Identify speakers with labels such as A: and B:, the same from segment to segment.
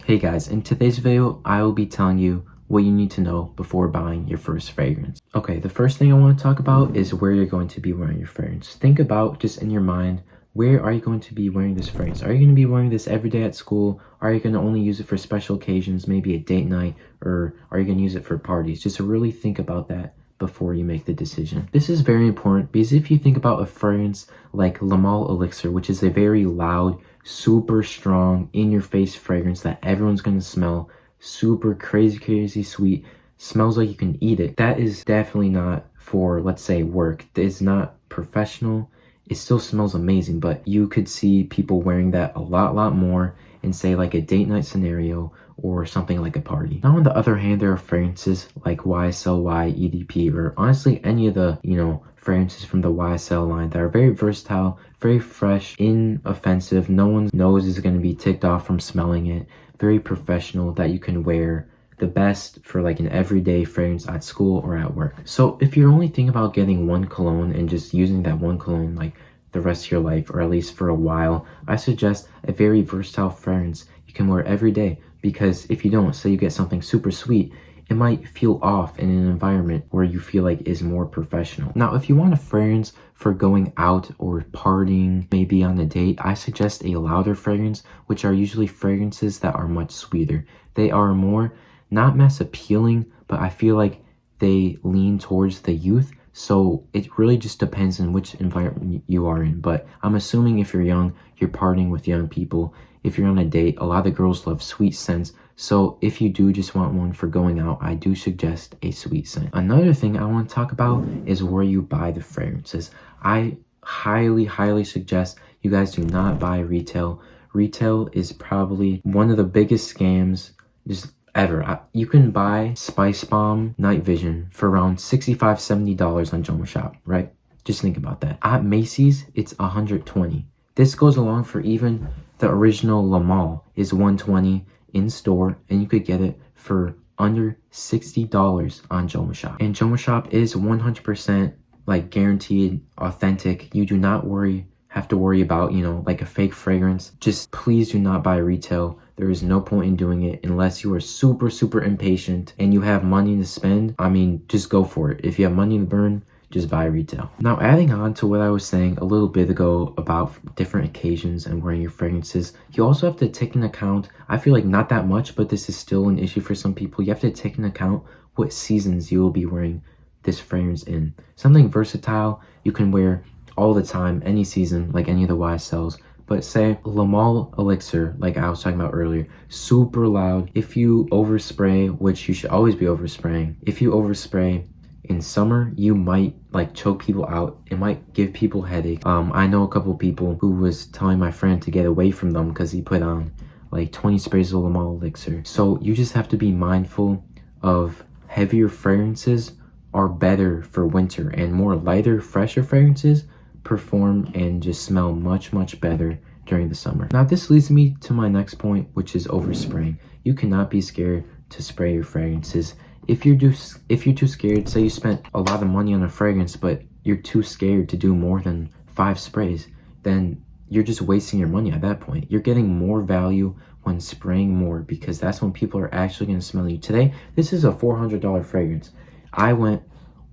A: Hey guys, in today's video, I will be telling you what you need to know before buying your first fragrance. Okay, the first thing I want to talk about is where you're going to be wearing your fragrance. Think about, just in your mind, where are you going to be wearing this fragrance? Are you going to be wearing this every day at school? Are you going to only use it for special occasions, maybe a date night? Or are you going to use it for parties? Just really think about that before you make the decision. This is very important because if you think about a fragrance like Le Male Elixir, which is a very loud, super strong, in-your-face fragrance that everyone's gonna smell, super crazy sweet, smells like you can eat it. That is definitely not for, let's say, work. It's not professional. It still smells amazing, but you could see people wearing that a lot more in, say, like a date night scenario or something like a party. Now, on the other hand, there are fragrances like YSL, EDP, or honestly any of the, fragrances from the YSL line that are very versatile, very fresh, inoffensive. No one's nose is going to be ticked off from smelling it. Very professional, that you can wear. The best for like an everyday fragrance at school or at work. So if you're only thinking about getting one cologne and just using that one cologne like the rest of your life, or at least for a while, I suggest a very versatile fragrance you can wear every day. Because if you don't, say you get something super sweet, it might feel off in an environment where you feel like is more professional. Now, if you want a fragrance for going out or partying, maybe on a date, I suggest a louder fragrance, which are usually fragrances that are much sweeter. They are more, not mass appealing, but I feel like they lean towards the youth. So it really just depends on which environment you are in. But I'm assuming if you're young, you're partying with young people. If you're on a date, a lot of girls love sweet scents. So if you do just want one for going out, I do suggest a sweet scent. Another thing I want to talk about is where you buy the fragrances. I highly suggest you guys do not buy retail. Retail is probably one of the biggest scams just ever. You can buy Spice Bomb Night Vision for around $65-70 on Joma Shop, right? Just think about that. At Macy's, it's $120. This goes along for even the original Le Male is $120 in store, and you could get it for under $60 on Joma Shop. And Joma Shop is 100% like guaranteed authentic. You do not have to worry about, like a fake fragrance. Just please do not buy retail. There is no point in doing it unless you are super impatient and you have money to spend. I mean, just go for it. If you have money to burn, just buy retail. Now, adding on to what I was saying a little bit ago about different occasions and wearing your fragrances, you also have to take into account, I feel like not that much, but this is still an issue for some people. You have to take into account what seasons you will be wearing this fragrance in. Something versatile you can wear all the time, any season, like any of the YSLs. But say Le Male Elixir, like I was talking about earlier, super loud. If you overspray, which you should always be overspraying, if you overspray in summer, you might like choke people out. It might give people headache. I know a couple people who was telling my friend to get away from them because he put on like 20 sprays of Le Male Elixir. So you just have to be mindful of heavier fragrances are better for winter, and more lighter, fresher fragrances perform and just smell much better during the summer. Now, this leads me to my next point, which is overspraying. You cannot be scared to spray your fragrances. If you're too scared, say you spent a lot of money on a fragrance, but you're too scared to do more than 5 sprays, then you're just wasting your money at that point. You're getting more value when spraying more, because that's when people are actually going to smell you. Today, this is a $400 fragrance. I went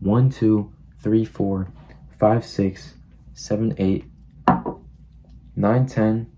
A: 1, 2, 3, 4, 5, 6, 7, 8, 9, 10,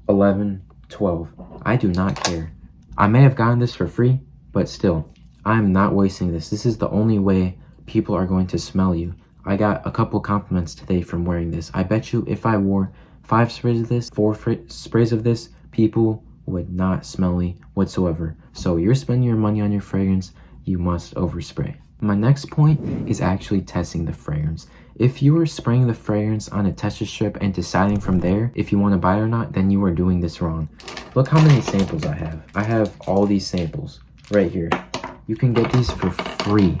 A: 11, 12. I do not care. I may have gotten this for free, but still, I'm not wasting this. This is the only way people are going to smell you. I got a couple compliments today from wearing this. I bet you if I wore 5 sprays of this, 4 sprays of this, people would not smell me whatsoever. So you're spending your money on your fragrance, you must overspray. My next point is actually testing the fragrance. If you are spraying the fragrance on a tester strip and deciding from there if you want to buy it or not, then you are doing this wrong. Look how many samples I have. I have all these samples right here. You can get these for free.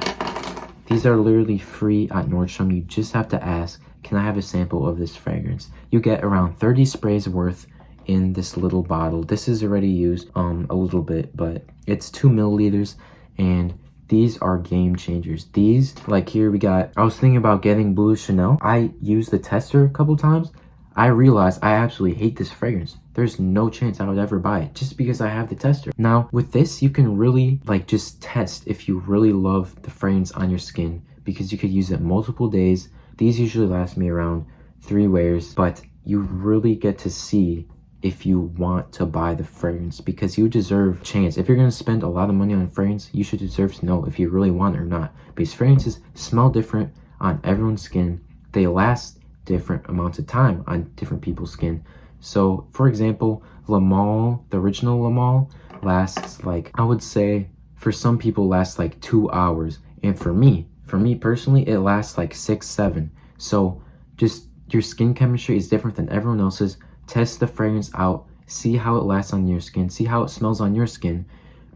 A: These are literally free at Nordstrom. You just have to ask, can I have a sample of this fragrance? You get around 30 sprays worth in this little bottle. This is already used a little bit, but it's 2 milliliters, and these are game changers. These, like here we got, I was thinking about getting Blue Chanel. I used the tester a couple times. I realized I absolutely hate this fragrance. There's no chance I would ever buy it just because I have the tester. Now with this, you can really like just test if you really love the fragrance on your skin, because you could use it multiple days. These usually last me around 3 wears, but you really get to see if you want to buy the fragrance, because you deserve a chance. If you're going to spend a lot of money on fragrance, you should deserve to know if you really want it or not, because fragrances smell different on everyone's skin. They last different amounts of time on different people's skin. So for example, Le Male, the original Le Male, lasts like, I would say for some people lasts like 2 hours, and for me personally, it lasts like 6-7. So just your skin chemistry is different than everyone else's. Test the fragrance out, see how it lasts on your skin, see how it smells on your skin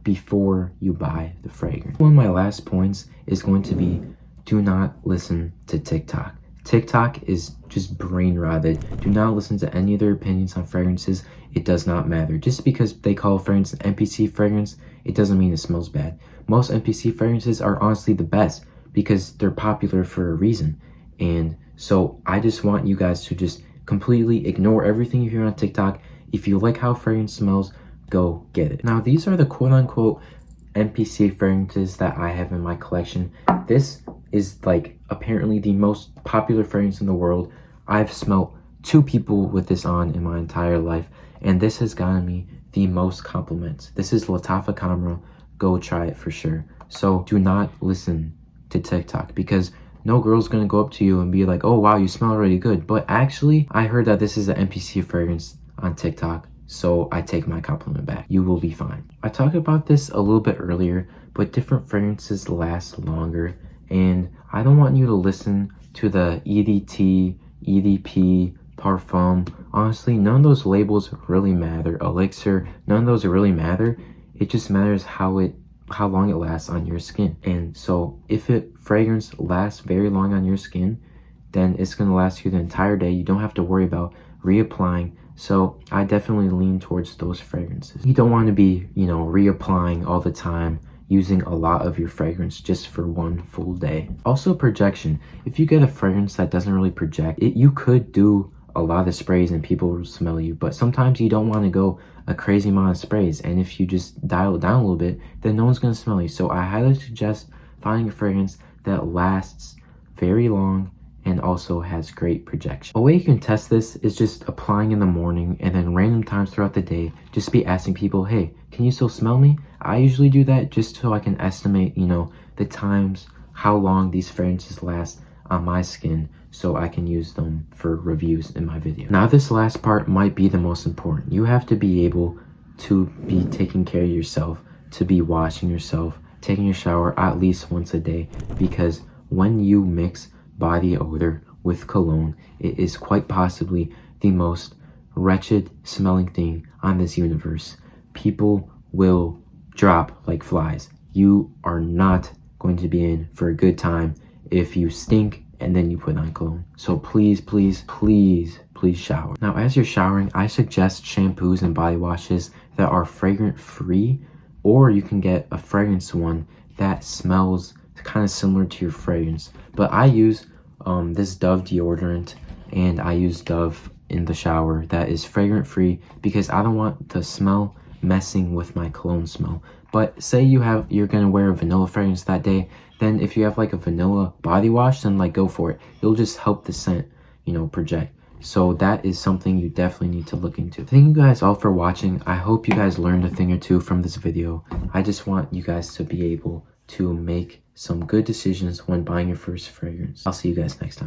A: before you buy the fragrance. One of my last points is going to be, do not listen to TikTok. TikTok is just brain rotted. Do not listen to any of their opinions on fragrances. It does not matter. Just because they call a fragrance an NPC fragrance, it doesn't mean it smells bad. Most NPC fragrances are honestly the best because they're popular for a reason. And so I just want you guys to just completely ignore everything you hear on TikTok. If you like how fragrance smells, go get it. Now these are the quote-unquote NPC fragrances that I have in my collection. This is like apparently the most popular fragrance in the world. I've smelt 2 people with this on in my entire life, and this has gotten me the most compliments. This is Latafa Camera. Go try it for sure. So do not listen to TikTok, because no girl's gonna go up to you and be like, oh wow, you smell really good. But actually, I heard that this is an NPC fragrance on TikTok, so I take my compliment back. You will be fine. I talked about this a little bit earlier, but different fragrances last longer, and I don't want you to listen to the EDT, EDP, Parfum. Honestly, none of those labels really matter. Elixir, none of those really matter. It just matters how long it lasts on your skin. And so if fragrance lasts very long on your skin, then it's going to last you the entire day. You don't have to worry about reapplying. So I definitely lean towards those fragrances. You don't want to be, reapplying all the time, using a lot of your fragrance just for one full day. Also projection. If you get a fragrance that doesn't really project, you could do a lot of sprays and people will smell you, but sometimes you don't want to go a crazy amount of sprays, and if you just dial it down a little bit, then no one's going to smell you. So I highly suggest finding a fragrance that lasts very long and also has great projection. A way you can test this is just applying in the morning, and then random times throughout the day, just be asking people, hey, can you still smell me? I usually do that just so I can estimate, the times, how long these fragrances last on my skin, so I can use them for reviews in my video. Now this last part might be the most important. You have to be able to be taking care of yourself, to be washing yourself, taking a shower at least once a day, because when you mix body odor with cologne, it is quite possibly the most wretched smelling thing on this universe. People will drop like flies. You are not going to be in for a good time if you stink and then you put on cologne. So please, please, please, please shower. Now, as you're showering, I suggest shampoos and body washes that are fragrant free, or you can get a fragrance one that smells kind of similar to your fragrance. But I use this Dove deodorant, and I use Dove in the shower that is fragrant free because I don't want the smell messing with my cologne smell. But say you're gonna wear a vanilla fragrance that day, then if you have like a vanilla body wash, then like go for it. It'll just help the scent, project. So that is something you definitely need to look into. Thank you guys all for watching. I hope you guys learned a thing or two from this video. I just want you guys to be able to make some good decisions when buying your first fragrance. I'll see you guys next time.